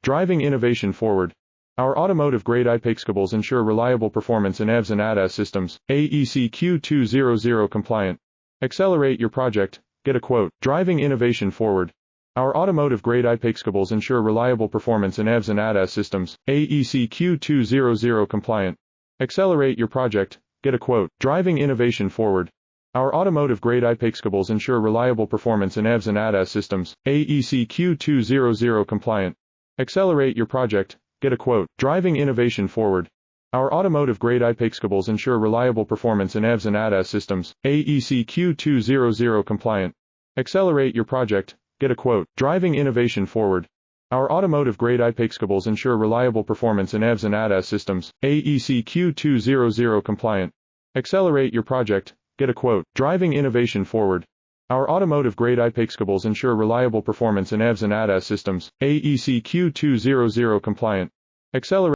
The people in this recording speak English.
Driving innovation forward. Our automotive-grade IPACE cables ensure reliable performance in EVs and ADAS systems. AEC Q200 compliant. Accelerate your project. Get a quote. Driving innovation forward. Our automotive-grade IPACE cables ensure reliable performance in EVs and ADAS systems. AEC Q200 compliant. Accelerate your project. Get a quote. Driving innovation forward. Our automotive-grade IPACE cables ensure reliable performance in EVs and ADAS systems. AEC Q200 compliant. Accelerate your project. Get a quote. Driving innovation forward. Our automotive-grade IPACE cables ensure reliable performance in EVs and ADAS systems. AEC Q200 compliant. Accelerate your project. Get a quote. Driving innovation forward. Our automotive-grade IPACE cables ensure reliable performance in EVs and ADAS systems. AEC Q200 compliant. Accelerate your project. Get a quote. Driving innovation forward. Our automotive-grade IPACE cables ensure reliable performance in EVs and ADAS systems. AEC Q200 compliant. Accelerate